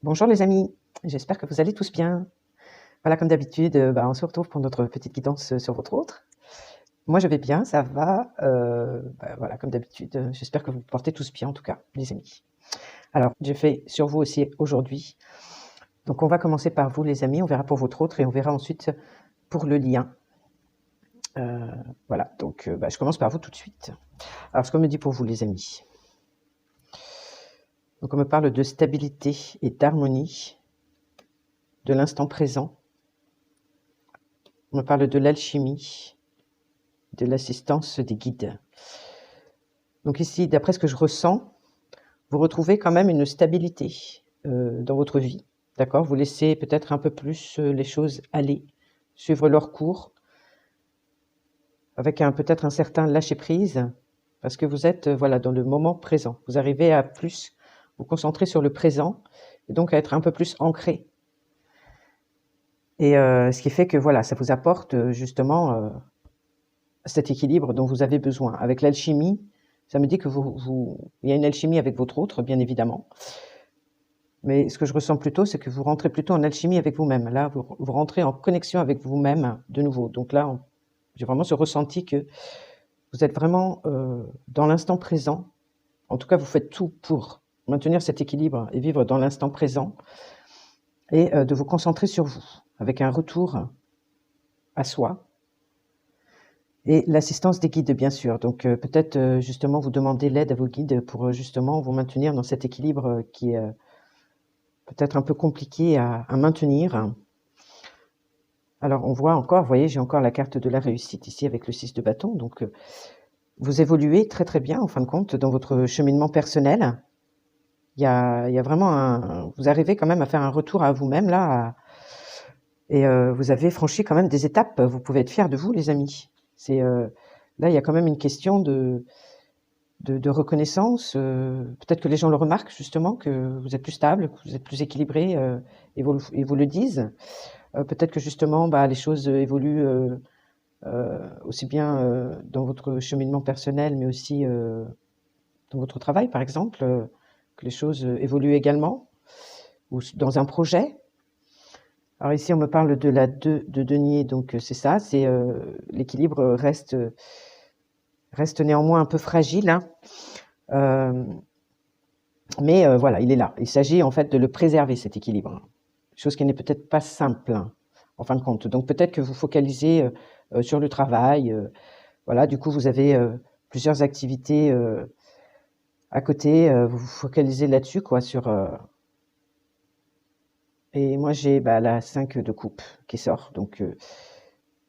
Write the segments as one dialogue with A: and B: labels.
A: Bonjour les amis, j'espère que vous allez tous bien. Voilà, comme d'habitude, on se retrouve pour notre petite guidance sur votre autre. Moi je vais bien, ça va. Voilà, comme d'habitude, j'espère que vous vous portez tous bien en tout cas, les amis. Alors, j'ai fait sur vous aussi aujourd'hui. Donc on va commencer par vous les amis, on verra pour votre autre et on verra ensuite pour le lien. Voilà, donc je commence par vous tout de suite. Alors ce qu'on me dit pour vous les amis. Donc on me parle de stabilité et d'harmonie, de l'instant présent. On me parle de l'alchimie, de l'assistance des guides. Donc ici, d'après ce que je ressens, vous retrouvez quand même une stabilité dans votre vie, d'accord? Vous laissez peut-être un peu plus les choses aller, suivre leur cours, avec peut-être un certain lâcher-prise, parce que vous êtes voilà, dans le moment présent. Vous arrivez à plus vous concentrer sur le présent, et donc à être un peu plus ancré. Et ce qui fait que voilà, ça vous apporte justement cet équilibre dont vous avez besoin. Avec l'alchimie, ça me dit que il y a une alchimie avec votre autre, bien évidemment. Mais ce que je ressens plutôt, c'est que vous rentrez plutôt en alchimie avec vous-même. Là, vous rentrez en connexion avec vous-même de nouveau. Donc là, j'ai vraiment ce ressenti que vous êtes vraiment dans l'instant présent. En tout cas, vous faites tout pour maintenir cet équilibre et vivre dans l'instant présent et de vous concentrer sur vous avec un retour à soi. Et l'assistance des guides, bien sûr. Donc peut-être justement vous demander l'aide à vos guides pour justement vous maintenir dans cet équilibre qui est peut-être un peu compliqué à maintenir. Alors on voit encore, vous voyez, j'ai encore la carte de la réussite ici avec le 6 de bâton. Donc vous évoluez très très bien en fin de compte dans votre cheminement personnel. Il y a vraiment vous arrivez quand même à faire un retour à vous-même là. Et vous avez franchi quand même des étapes. Vous pouvez être fiers de vous, les amis. Là, il y a quand même une question de reconnaissance. Peut-être que les gens le remarquent justement, que vous êtes plus stable, que vous êtes plus équilibré, et vous le disent. Peut-être que justement, les choses évoluent aussi bien dans votre cheminement personnel, mais aussi dans votre travail, par exemple, que les choses évoluent également, ou dans un projet. Alors ici, on me parle de la 2 de denier, donc c'est ça, c'est l'équilibre reste néanmoins un peu fragile, hein. Mais voilà, il est là. Il s'agit en fait de le préserver, cet équilibre. Chose qui n'est peut-être pas simple, hein, en fin de compte. Donc peut-être que vous focalisez sur le travail. Voilà, du coup, vous avez plusieurs activités à côté. Vous vous focalisez là-dessus, quoi, sur... Et moi, j'ai la 5 de coupe qui sort. Donc,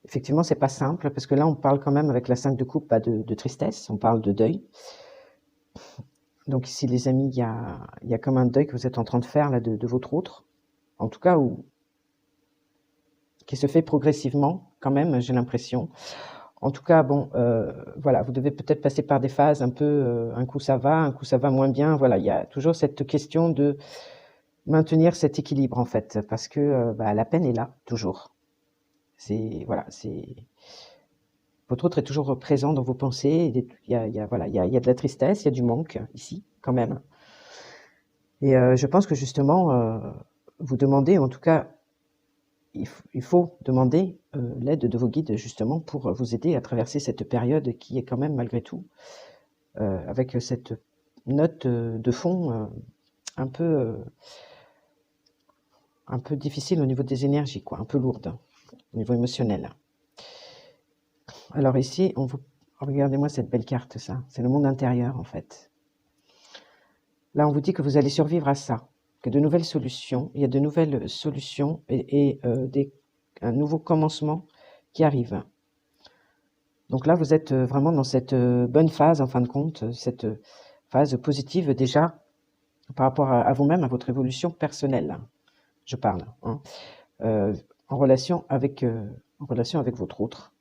A: effectivement, c'est pas simple, parce que là, on parle quand même, avec la 5 de coupe, de tristesse. On parle de deuil. Donc ici, les amis, il y a comme un deuil que vous êtes en train de faire là, de votre autre. En tout cas, qui se fait progressivement, quand même, j'ai l'impression. En tout cas, bon, voilà, vous devez peut-être passer par des phases un peu, un coup ça va moins bien. Voilà, il y a toujours cette question de maintenir cet équilibre, en fait, parce que la peine est là, toujours. Voilà, votre autre est toujours présent dans vos pensées. Voilà, il y a de la tristesse, il y a du manque, ici, quand même. Et je pense que justement, vous demandez, en tout cas, il faut demander l'aide de vos guides, justement, pour vous aider à traverser cette période qui est quand même, malgré tout, avec cette note de fond un peu difficile au niveau des énergies, quoi, un peu lourde au niveau émotionnel. Alors ici, regardez-moi cette belle carte, ça. C'est le monde intérieur, en fait. Là, on vous dit que vous allez survivre à ça, que il y a de nouvelles solutions et un nouveau commencement qui arrive. Donc là, vous êtes vraiment dans cette bonne phase, en fin de compte, cette phase positive déjà par rapport à vous-même, à votre évolution personnelle, je parle, hein, en relation avec votre autre.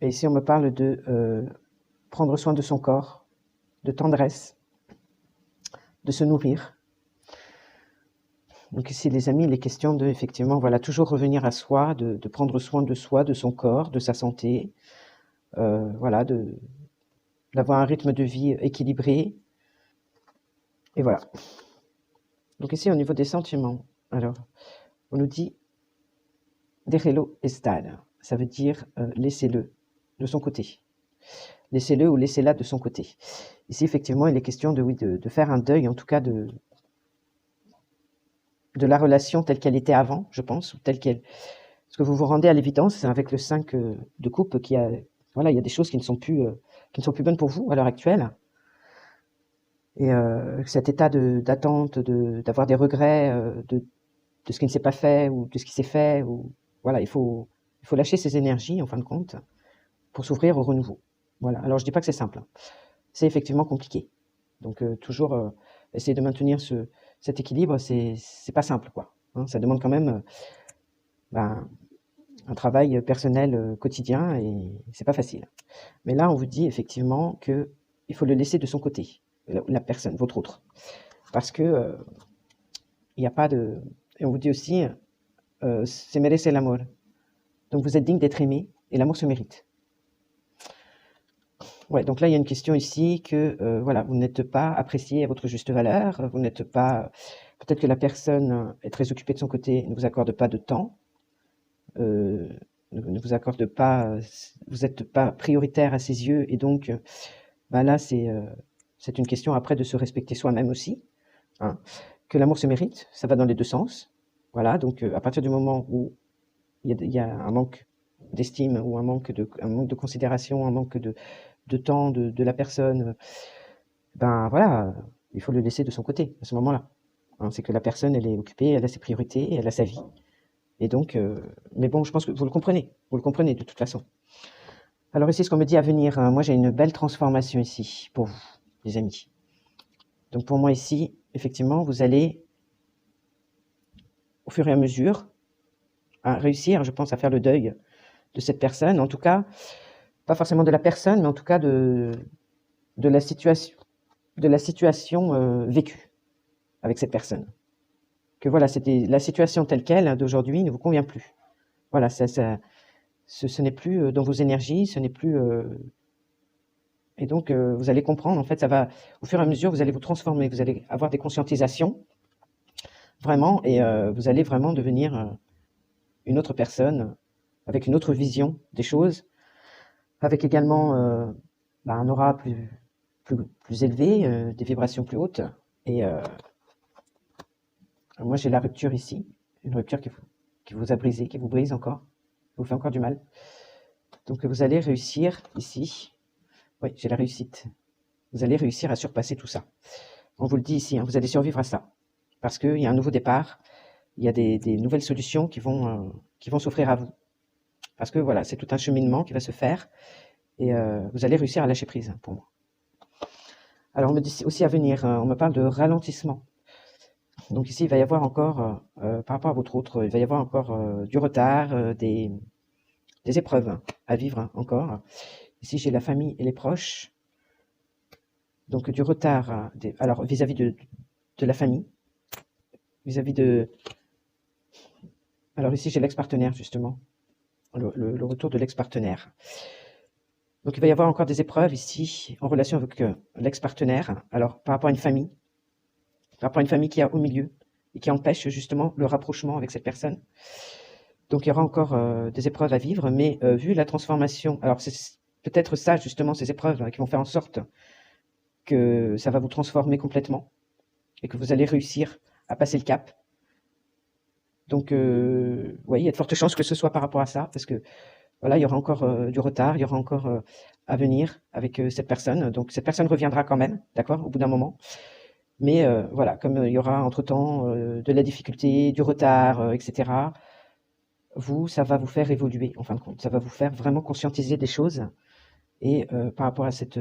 A: Et ici, on me parle de prendre soin de son corps, de tendresse, de se nourrir. Donc ici, les amis, il est question de, effectivement, voilà, toujours revenir à soi, de prendre soin de soi, de son corps, de sa santé, voilà, d'avoir un rythme de vie équilibré, Et voilà. Donc ici, au niveau des sentiments, alors, on nous dit déjelo estar. Ça veut dire laissez-le de son côté. Laissez-le ou laissez-la de son côté. Ici, effectivement, il est question de, oui, de faire un deuil, en tout cas de la relation telle qu'elle était avant, je pense, ou telle qu'elle. Parce que vous vous rendez à l'évidence avec le 5 de coupe qu'il y a, voilà, il y a des choses qui ne sont plus bonnes pour vous à l'heure actuelle. Et cet état d'attente, d'avoir des regrets de ce qui ne s'est pas fait ou de ce qui s'est fait, ou voilà, il faut lâcher ses énergies en fin de compte pour s'ouvrir au renouveau. Voilà. Alors je dis pas que c'est simple, hein. C'est effectivement compliqué. Donc toujours essayer de maintenir cet équilibre, c'est pas simple, quoi. Hein, ça demande quand même un travail personnel quotidien et c'est pas facile. Mais là, on vous dit effectivement que il faut le laisser de son côté, la personne, votre autre, parce que il n'y a pas de. Et on vous dit aussi, se merece l'amour. Donc vous êtes digne d'être aimé et l'amour se mérite. Ouais, donc là, il y a une question ici que voilà, vous n'êtes pas apprécié à votre juste valeur, vous n'êtes pas. Peut-être que la personne est très occupée de son côté, ne vous accorde pas de temps, ne vous accorde pas, vous n'êtes pas prioritaire à ses yeux, et donc là, c'est une question après de se respecter soi-même aussi, hein. Que l'amour se mérite, ça va dans les deux sens. Voilà, donc à partir du moment où il y a un manque d'estime ou un manque de considération, un manque de temps de la personne, voilà, il faut le laisser de son côté à ce moment-là. Hein, c'est que la personne, elle est occupée, elle a ses priorités, elle a sa vie. Et donc, mais bon, je pense que vous le comprenez de toute façon. Alors ici, ce qu'on me dit à venir, hein, moi j'ai une belle transformation ici pour vous, les amis. Donc pour moi ici, effectivement, vous allez, au fur et à mesure, à réussir, je pense, à faire le deuil de cette personne, en tout cas, pas forcément de la personne, mais en tout cas de la situation, vécue avec cette personne. Que voilà, c'était la situation telle qu'elle d'aujourd'hui ne vous convient plus. Voilà, ce n'est plus dans vos énergies, ce n'est plus. Et donc, vous allez comprendre, en fait, ça va, au fur et à mesure, vous allez vous transformer, vous allez avoir des conscientisations, vraiment, et vous allez vraiment devenir une autre personne, avec une autre vision des choses, avec également un aura plus élevé, des vibrations plus hautes. Et moi, j'ai la rupture ici, une rupture qui vous a brisé, qui vous brise encore, qui vous fait encore du mal. Donc, vous allez réussir ici. Oui, j'ai la réussite. Vous allez réussir à surpasser tout ça. On vous le dit ici, hein, vous allez survivre à ça. Parce qu'il y a un nouveau départ, il y a des nouvelles solutions qui vont s'offrir à vous. Parce que voilà, c'est tout un cheminement qui va se faire et vous allez réussir à lâcher prise, hein, pour moi. Alors on me dit aussi à venir, on me parle de ralentissement. Donc ici, il va y avoir encore, par rapport à votre autre, il va y avoir encore du retard, des épreuves, hein, à vivre, hein, encore. Ici, j'ai la famille et les proches. Donc du retard, hein, alors vis-à-vis de la famille, vis-à-vis de. Alors ici, j'ai l'ex-partenaire, justement, le retour de l'ex-partenaire. Donc il va y avoir encore des épreuves ici en relation avec l'ex-partenaire. Alors par rapport à une famille, qui est au milieu et qui empêche justement le rapprochement avec cette personne. Donc il y aura encore des épreuves à vivre, mais vu la transformation, alors c'est peut-être ça justement, ces épreuves qui vont faire en sorte que ça va vous transformer complètement et que vous allez réussir à passer le cap. Donc oui, il y a de fortes chances que ce soit par rapport à ça, parce que voilà, il y aura encore du retard, il y aura encore à venir avec cette personne. Donc cette personne reviendra quand même, d'accord, au bout d'un moment. Mais voilà, comme il y aura entre-temps de la difficulté, du retard, etc., ça va vous faire évoluer, en fin de compte. Ça va vous faire vraiment conscientiser des choses. Et par rapport à cette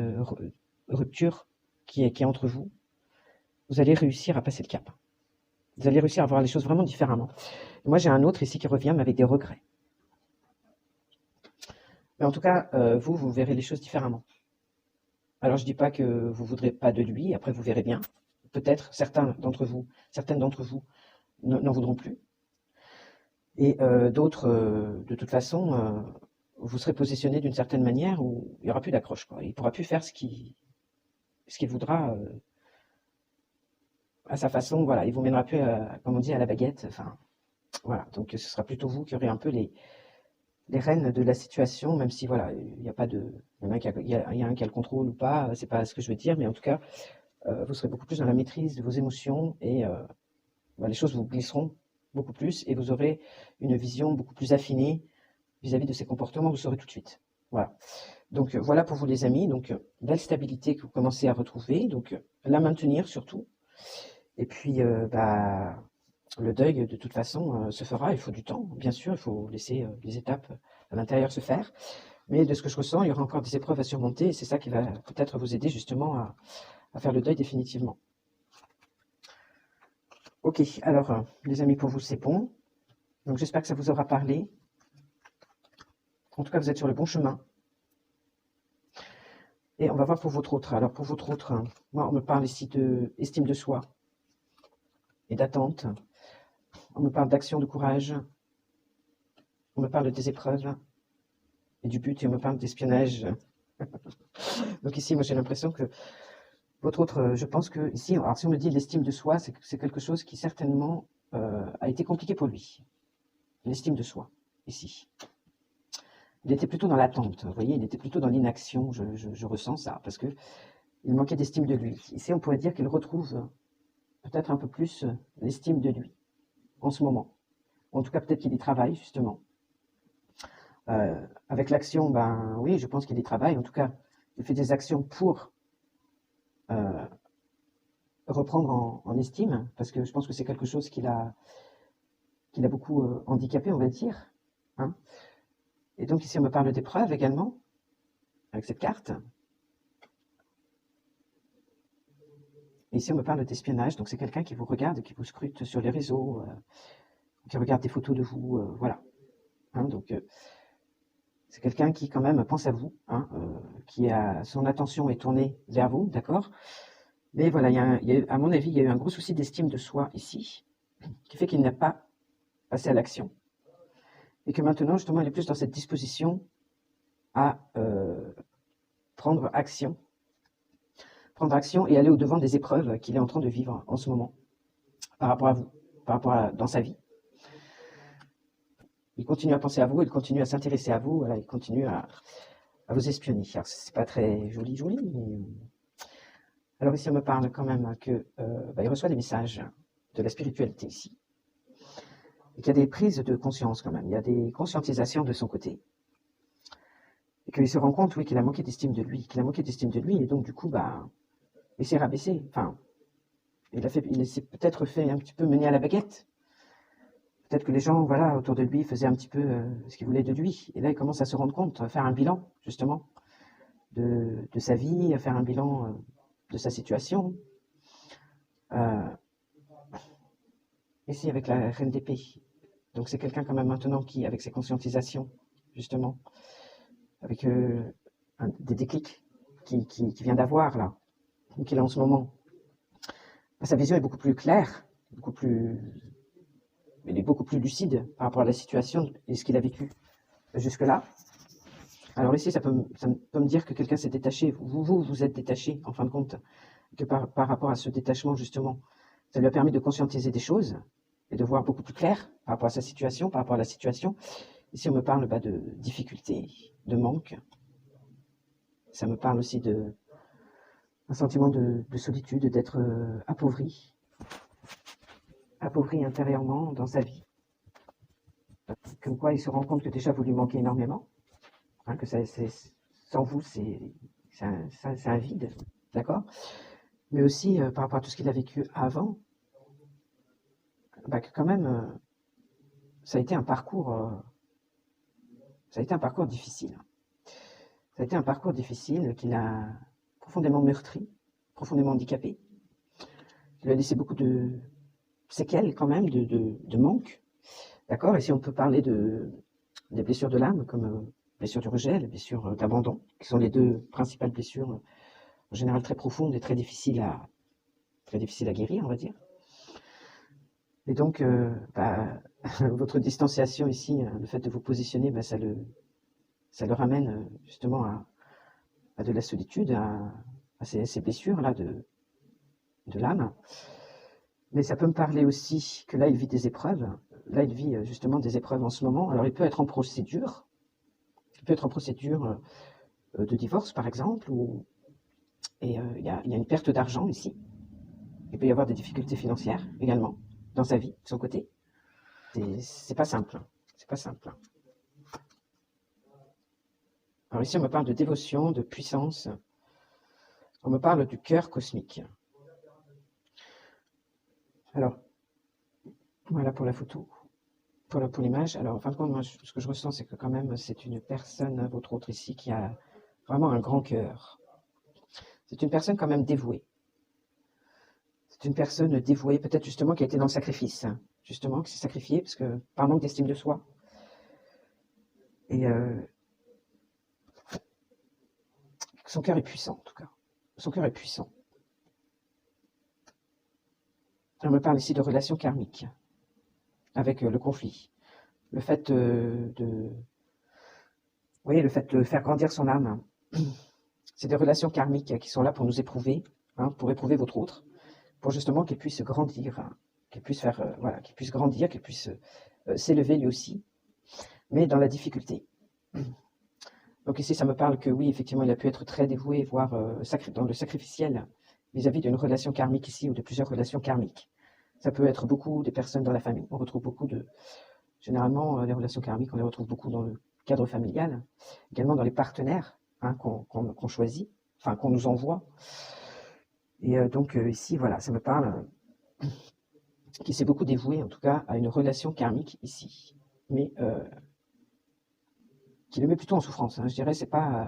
A: rupture qui est entre vous, vous allez réussir à passer le cap. Vous allez réussir à voir les choses vraiment différemment. Et moi, j'ai un autre ici qui revient, mais avec des regrets. Mais en tout cas, vous verrez les choses différemment. Alors, je dis pas que vous voudrez pas de lui, après vous verrez bien. Peut-être certaines d'entre vous n'en voudront plus. Et d'autres, de toute façon, vous serez positionné d'une certaine manière où il n'y aura plus d'accroche, quoi. Il ne pourra plus faire ce qu'il voudra à sa façon, voilà, il vous mènera plus, comme on dit, à la baguette, enfin, voilà, donc ce sera plutôt vous qui aurez un peu les rênes de la situation, même si, voilà, il n'y a pas de, il y en a il y a un qui a le contrôle ou pas, c'est pas ce que je veux dire, mais en tout cas, vous serez beaucoup plus dans la maîtrise de vos émotions et bah, les choses vous glisseront beaucoup plus et vous aurez une vision beaucoup plus affinée vis-à-vis de ces comportements, vous saurez tout de suite. Voilà. Donc voilà pour vous les amis, donc belle stabilité que vous commencez à retrouver, donc la maintenir surtout. Et puis bah, le deuil de toute façon se fera, il faut du temps, bien sûr, il faut laisser les étapes à l'intérieur se faire. Mais de ce que je ressens, il y aura encore des épreuves à surmonter et c'est ça qui va peut-être vous aider justement à faire le deuil définitivement. Ok, alors les amis, pour vous c'est bon. Donc j'espère que ça vous aura parlé. En tout cas, vous êtes sur le bon chemin. Et on va voir pour votre autre. Alors pour votre autre, moi on me parle ici de estime de soi et d'attente. On me parle d'action, de courage. On me parle des épreuves et du but et on me parle d'espionnage. Donc ici, moi j'ai l'impression que votre autre, je pense que ici, alors si on me dit l'estime de soi, c'est quelque chose qui certainement a été compliqué pour lui. L'estime de soi, ici. Il était plutôt dans l'attente, vous voyez, il était plutôt dans l'inaction, je ressens ça, parce que il manquait d'estime de lui. Ici, on pourrait dire qu'il retrouve peut-être un peu plus l'estime de lui, en ce moment. En tout cas, peut-être qu'il y travaille, justement. Avec l'action, ben oui, je pense qu'il y travaille. En tout cas, il fait des actions pour reprendre en estime, parce que je pense que c'est quelque chose qu'il a beaucoup handicapé, on va dire. Hein. Et donc ici, on me parle d'épreuves également, avec cette carte. Et ici, on me parle d'espionnage, donc c'est quelqu'un qui vous regarde, qui vous scrute sur les réseaux, qui regarde des photos de vous, voilà. Hein, donc, c'est quelqu'un qui quand même pense à vous, hein, qui a son attention est tournée vers vous, d'accord. Mais voilà, à mon avis, il y a eu un gros souci d'estime de soi ici, qui fait qu'il n'a pas passé à l'action. Et que maintenant, justement, il est plus dans cette disposition à prendre action et aller au-devant des épreuves qu'il est en train de vivre en ce moment, par rapport à vous, dans sa vie. Il continue à penser à vous, il continue à s'intéresser à vous, voilà, il continue à vous espionner. Alors, c'est pas très joli, mais... Alors ici, on me parle quand même que il reçoit des messages de la spiritualité ici. Et qu'il y a des prises de conscience quand même, il y a des conscientisations de son côté. Et qu'il se rend compte, oui, qu'il a manqué d'estime de lui, et donc du coup, bah, il s'est rabaissé. Enfin, il s'est peut-être fait un petit peu mener à la baguette. Peut-être que les gens, voilà, autour de lui faisaient un petit peu ce qu'ils voulaient de lui. Et là, il commence à se rendre compte, à faire un bilan, justement, de sa vie, à faire un bilan de sa situation. Ici, avec la reine d'épée. Donc, c'est quelqu'un quand même maintenant qui, avec ses conscientisations, justement, avec des déclics qui vient d'avoir, là, ou qu'il a en ce moment, sa vision est beaucoup plus claire, il est beaucoup plus lucide par rapport à la situation et ce qu'il a vécu jusque-là. Alors ici, ça peut me dire que quelqu'un s'est détaché, vous êtes détaché, en fin de compte, que par rapport à ce détachement, justement, ça lui a permis de conscientiser des choses et de voir beaucoup plus clair par rapport à sa situation, par rapport à la situation. Ici, on me parle de difficultés, de manque. Ça me parle aussi d'un sentiment de solitude, d'être appauvri intérieurement dans sa vie. Comme quoi, il se rend compte que déjà, vous lui manquez énormément. Hein, que sans vous, c'est un vide, d'accord. Mais aussi, par rapport à tout ce qu'il a vécu avant, que quand même, ça a été un parcours difficile. Ça a été un parcours difficile qui l'a profondément meurtri, profondément handicapé. Il lui a laissé beaucoup de séquelles quand même, de manque. D'accord. Et si on peut parler des blessures de l'âme, comme blessures du rejet, les blessures d'abandon, qui sont les deux principales blessures, en général très profondes et très difficiles à guérir, on va dire. Et donc, votre distanciation ici, le fait de vous positionner, ça le ramène justement à de la solitude, à ces blessures-là de l'âme. Mais ça peut me parler aussi que là, il vit des épreuves. Là, il vit justement des épreuves en ce moment. Alors, il peut être en procédure. Il peut être en procédure de divorce, par exemple, et il y a une perte d'argent ici. Il peut y avoir des difficultés financières également dans sa vie, de son côté. C'est pas simple. C'est pas simple. Alors ici, on me parle de dévotion, de puissance. On me parle du cœur cosmique. Alors, voilà pour la photo, pour l'image. Alors, en fin de compte, moi, ce que je ressens, c'est que quand même, c'est une personne, votre autre ici, qui a vraiment un grand cœur. C'est une personne quand même dévouée. C'est une personne dévouée, peut-être justement qui a été dans le sacrifice, justement, qui s'est sacrifiée, parce que par manque d'estime de soi. Et son cœur est puissant, en tout cas. Son cœur est puissant. On me parle ici de relations karmiques, avec le conflit. Le fait vous voyez, le fait de faire grandir son âme. C'est des relations karmiques qui sont là pour nous éprouver, pour éprouver votre autre, pour justement qu'il puisse grandir, qu'il puisse faire, voilà, qu'il puisse grandir, qu'il puisse s'élever lui aussi, mais dans la difficulté. Donc ici, ça me parle que oui, effectivement, il a pu être très dévoué, voire dans le sacrificiel, vis-à-vis d'une relation karmique ici, ou de plusieurs relations karmiques. Ça peut être beaucoup des personnes dans la famille. On retrouve beaucoup généralement, les relations karmiques, on les retrouve beaucoup dans le cadre familial, également dans les partenaires qu'on choisit, enfin qu'on nous envoie. Et donc ici, voilà, ça me parle qui s'est beaucoup dévoué, en tout cas, à une relation karmique ici. Mais qui le met plutôt en souffrance. Je dirais, c'est pas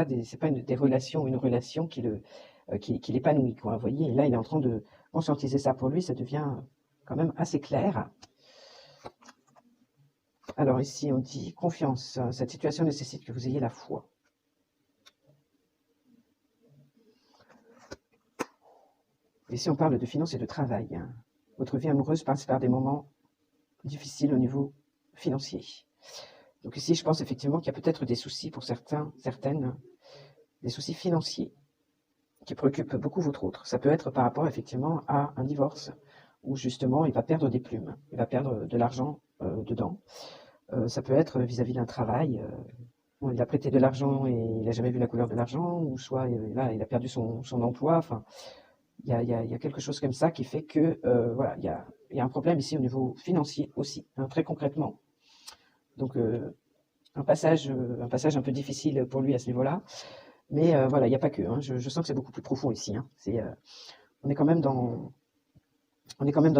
A: des relations, une relation qui l'épanouit, quoi. Vous voyez, et là, il est en train de conscientiser ça pour lui, ça devient quand même assez clair. Alors ici, on dit confiance. Cette situation nécessite que vous ayez la foi. Ici, on parle de finances et de travail. Votre vie amoureuse passe par des moments difficiles au niveau financier. Donc ici, je pense effectivement qu'il y a peut-être des soucis pour certaines, des soucis financiers qui préoccupent beaucoup votre autre. Ça peut être par rapport effectivement à un divorce, où justement il va perdre des plumes, il va perdre de l'argent dedans. Ça peut être vis-à-vis d'un travail. Il a prêté de l'argent et il n'a jamais vu la couleur de l'argent, ou soit là, il a perdu son emploi. Enfin, il y a quelque chose comme ça qui fait que voilà, il y a un problème ici au niveau financier aussi, très concrètement. Donc un passage un peu difficile pour lui à ce niveau-là. Mais voilà, il n'y a pas que. Je sens que c'est beaucoup plus profond ici. On est quand même dans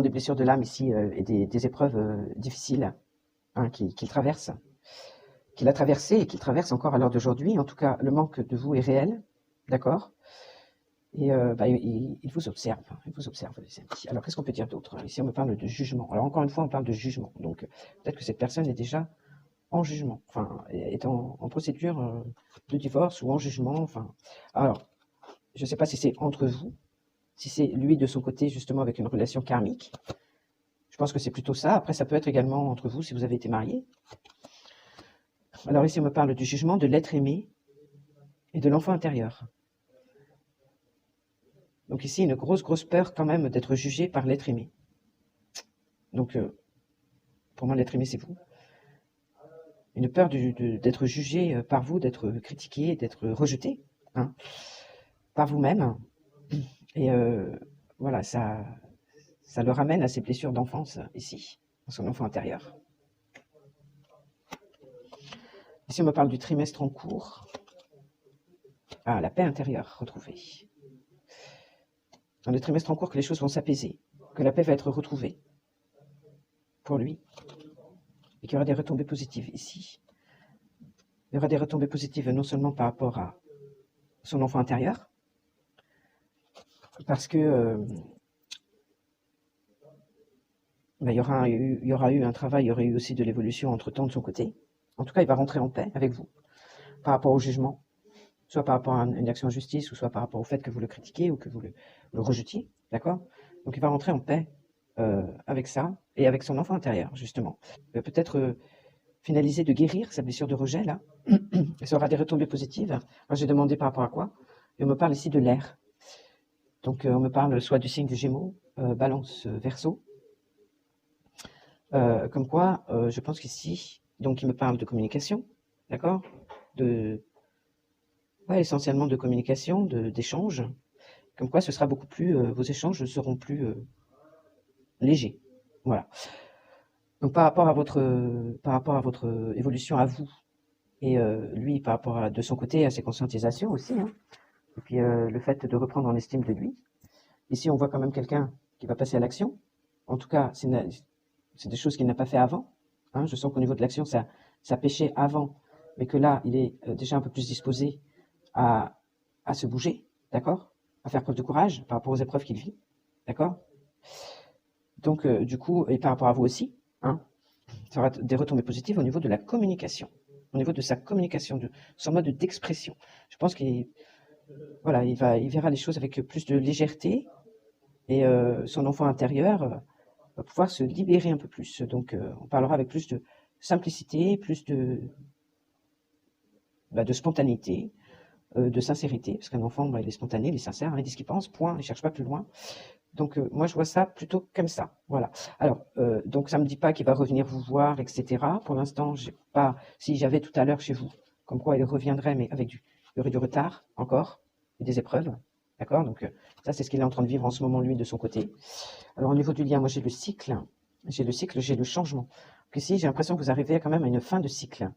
A: des blessures de l'âme ici et des épreuves difficiles qu'il traverse, qu'il a traversé et qu'il traverse encore à l'heure d'aujourd'hui. En tout cas, le manque de vous est réel, d'accord? Et il vous observe, les amis. Alors, qu'est-ce qu'on peut dire d'autre? Ici, on me parle de jugement. Alors, encore une fois, on parle de jugement. Donc, peut-être que cette personne est déjà en jugement, enfin, est en procédure de divorce ou en jugement. Enfin, alors, je ne sais pas si c'est entre vous, si c'est lui de son côté, justement, avec une relation karmique. Je pense que c'est plutôt ça. Après, ça peut être également entre vous si vous avez été marié. Alors ici, on me parle du jugement de l'être aimé et de l'enfant intérieur. Donc ici, une grosse peur quand même d'être jugé par l'être aimé. Donc, pour moi, l'être aimé, c'est vous. Une peur d'être jugé par vous, d'être critiqué, d'être rejeté par vous-même. Et voilà, ça le ramène à ses blessures d'enfance ici, dans son enfant intérieur. Ici, on me parle du trimestre en cours. Ah, la paix intérieure retrouvée. Dans le trimestre en cours, que les choses vont s'apaiser, que la paix va être retrouvée pour lui, et qu'il y aura des retombées positives ici. Il y aura des retombées positives non seulement par rapport à son enfant intérieur, parce que il y aura eu un travail, il y aurait eu aussi de l'évolution entre-temps de son côté. En tout cas, il va rentrer en paix avec vous, par rapport au jugement, soit par rapport à une action en justice, ou soit par rapport au fait que vous le critiquez ou que vous le rejetiez, d'accord? Donc il va rentrer en paix avec ça, et avec son enfant intérieur, justement. Il va peut-être finaliser de guérir sa blessure de rejet, là, et ça aura des retombées positives. Alors j'ai demandé par rapport à quoi? Et on me parle ici de l'air. Donc, on me parle soit du signe du Gémeaux, Balance, Verseau. Comme quoi, je pense qu'ici, donc il me parle de communication, d'accord? Ouais, essentiellement de communication, d'échange. Comme quoi, ce sera beaucoup plus, vos échanges seront plus légers. Voilà. Donc, par rapport à votre évolution à vous, et lui, par rapport de son côté, à ses conscientisations aussi, hein, et puis le fait de reprendre en estime de lui. Ici, on voit quand même quelqu'un qui va passer à l'action. En tout cas, c'est des choses qu'il n'a pas fait avant. Hein. Je sens qu'au niveau de l'action, ça pêchait avant, mais que là, il est déjà un peu plus disposé à, à se bouger, d'accord? À faire preuve de courage par rapport aux épreuves qu'il vit, d'accord? Donc, du coup, et par rapport à vous aussi, hein, ça aura des retombées positives au niveau de la communication, au niveau de sa communication, de son mode d'expression. Je pense qu'il voilà, il verra les choses avec plus de légèreté et son enfant intérieur va pouvoir se libérer un peu plus. Donc, on parlera avec plus de simplicité, plus de spontanéité, de sincérité, parce qu'un enfant, il est spontané, il est sincère, hein, il dit ce qu'il pense, point, il ne cherche pas plus loin. Donc, moi, je vois ça plutôt comme ça. Voilà. Alors, donc, ça ne me dit pas qu'il va revenir vous voir, etc. Pour l'instant, j'ai pas. Si j'avais tout à l'heure chez vous, comme quoi il reviendrait, mais il y aurait du retard encore, et des épreuves. D'accord? Donc, ça, c'est ce qu'il est en train de vivre en ce moment, lui, de son côté. Alors, au niveau du lien, moi, j'ai le cycle, j'ai le changement. Donc, ici, j'ai l'impression que vous arrivez quand même à une fin de cycle.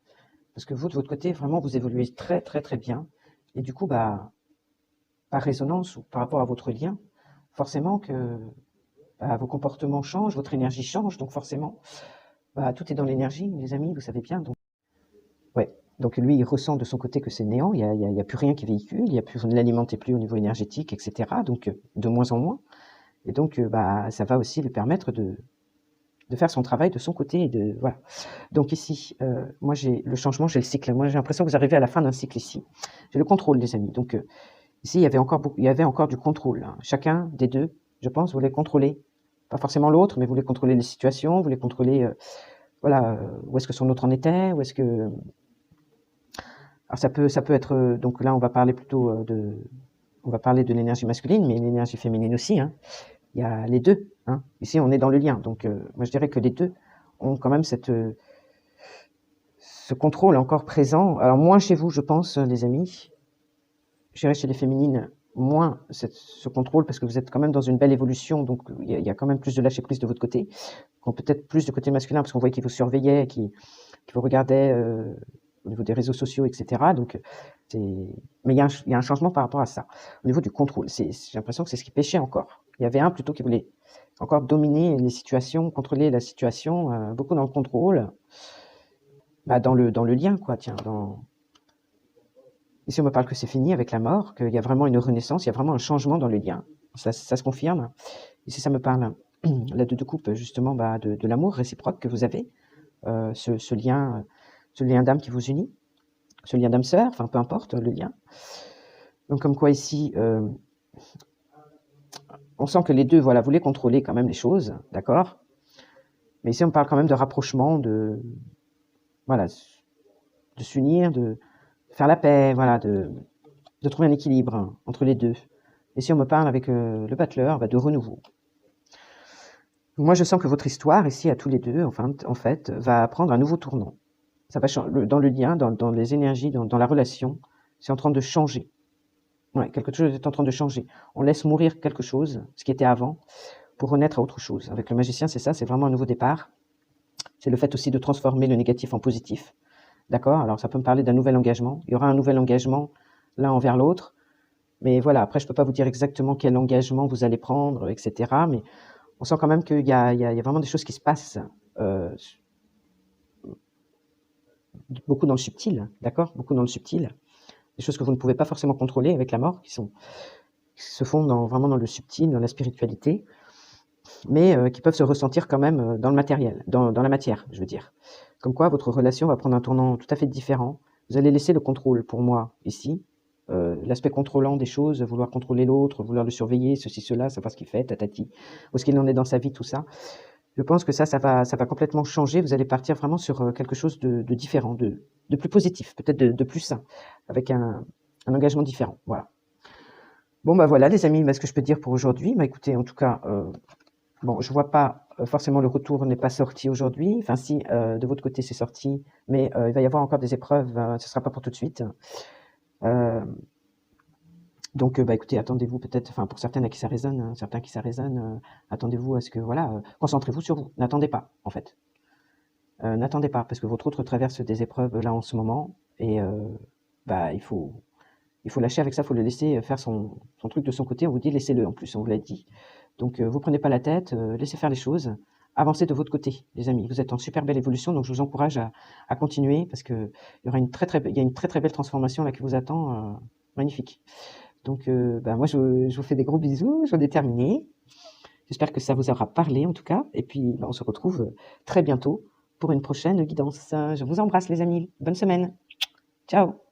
A: Parce que vous, de votre côté, vraiment, vous évoluez très, très, très bien. Et du coup, par résonance ou par rapport à votre lien, forcément que vos comportements changent, votre énergie change, donc forcément, tout est dans l'énergie, les amis, vous savez bien. Donc, ouais. Donc lui, il ressent de son côté que c'est néant, il y a plus rien qui véhicule, vous ne l'alimentez plus au niveau énergétique, etc. Donc, de moins en moins. Et donc, ça va aussi lui permettre de faire son travail de son côté. Voilà. Donc ici, moi, j'ai le changement, j'ai le cycle. Moi, j'ai l'impression que vous arrivez à la fin d'un cycle ici. J'ai le contrôle, les amis. Donc, ici, il y avait encore du contrôle. Hein. Chacun des deux, je pense, voulait contrôler. Pas forcément l'autre, mais voulait contrôler les situations, voulait contrôler, voilà, où est-ce que son autre en était, où est-ce que... Alors, ça peut être... donc là, on va parler plutôt on va parler de l'énergie masculine, mais l'énergie féminine aussi. Hein. Il y a les deux. Hein. Ici, on est dans le lien. Donc, moi, je dirais que les deux ont quand même ce contrôle encore présent. Alors, moins chez vous, je pense, les amis. Je dirais chez les féminines, moins ce contrôle, parce que vous êtes quand même dans une belle évolution. Donc, il y a quand même plus de lâcher-prise de votre côté. Peut-être plus de côté masculin, parce qu'on voyait qu'il vous surveillait, qu'il vous regardait au niveau des réseaux sociaux, etc. Donc, mais il y a un changement par rapport à ça. Au niveau du contrôle, j'ai l'impression que c'est ce qui pêchait encore. Il y avait un plutôt qui voulait encore dominer les situations, contrôler la situation, beaucoup dans le contrôle, dans le lien, quoi. Tiens, ici on me parle que c'est fini avec la mort, qu'il y a vraiment une renaissance, il y a vraiment un changement dans le lien. Ça se confirme. Ici ça me parle, la deux de coupe, justement, de l'amour réciproque que vous avez, ce lien d'âme qui vous unit, ce lien d'âme sœur, enfin peu importe le lien. Donc comme quoi ici, on sent que les deux, voilà, voulaient contrôler quand même les choses, d'accord? Mais ici on parle quand même de rapprochement, voilà, de s'unir, de faire la paix, voilà, de trouver un équilibre entre les deux. Ici on me parle avec le battleur, de renouveau. Moi je sens que votre histoire ici à tous les deux, en fait, va prendre un nouveau tournant. Ça va changer dans le lien, dans les énergies, dans la relation. C'est en train de changer. Ouais, quelque chose est en train de changer. On laisse mourir quelque chose, ce qui était avant, pour renaître à autre chose. Avec le magicien, c'est ça, c'est vraiment un nouveau départ. C'est le fait aussi de transformer le négatif en positif. D'accord? Alors ça peut me parler d'un nouvel engagement. Il y aura un nouvel engagement l'un envers l'autre. Mais voilà, après je peux pas vous dire exactement quel engagement vous allez prendre, etc. Mais on sent quand même qu'il y a vraiment des choses qui se passent. Beaucoup dans le subtil, d'accord? Beaucoup dans le subtil. Des choses que vous ne pouvez pas forcément contrôler avec la mort, qui se font vraiment dans le subtil, dans la spiritualité, mais qui peuvent se ressentir quand même dans le matériel, dans la matière, je veux dire. Comme quoi, votre relation va prendre un tournant tout à fait différent. Vous allez laisser le contrôle, pour moi, ici. L'aspect contrôlant des choses, vouloir contrôler l'autre, vouloir le surveiller, ceci, cela, savoir ce qu'il fait, tatati, où est-ce qu'il en est dans sa vie, tout ça. Je pense que ça va complètement changer. Vous allez partir vraiment sur quelque chose de différent, de plus positif, peut-être de plus sain, avec un engagement différent. Voilà. Bon, bah voilà, les amis, ce que je peux dire pour aujourd'hui. Bah écoutez, en tout cas, bon, je vois pas forcément le retour n'est pas sorti aujourd'hui. Enfin, si, de votre côté, c'est sorti, mais il va y avoir encore des épreuves, ce sera pas pour tout de suite. Donc, bah écoutez, attendez-vous peut-être, enfin, pour certains à qui ça résonne, certains qui ça résonne, attendez-vous à ce que, voilà, concentrez-vous sur vous. N'attendez pas, en fait. N'attendez pas, parce que votre autre traverse des épreuves là en ce moment, et bah il faut lâcher avec ça, il faut le laisser faire son truc de son côté. On vous dit laissez-le en plus, on vous l'a dit. Donc vous prenez pas la tête, laissez faire les choses, avancez de votre côté, les amis. Vous êtes en super belle évolution, donc je vous encourage à continuer parce que il y aura il y a une très très belle transformation là qui vous attend, magnifique. Donc bah, moi je vous fais des gros bisous, j'en ai terminé. J'espère que ça vous aura parlé en tout cas, et puis bah, on se retrouve très bientôt pour une prochaine guidance. Je vous embrasse les amis, bonne semaine, ciao.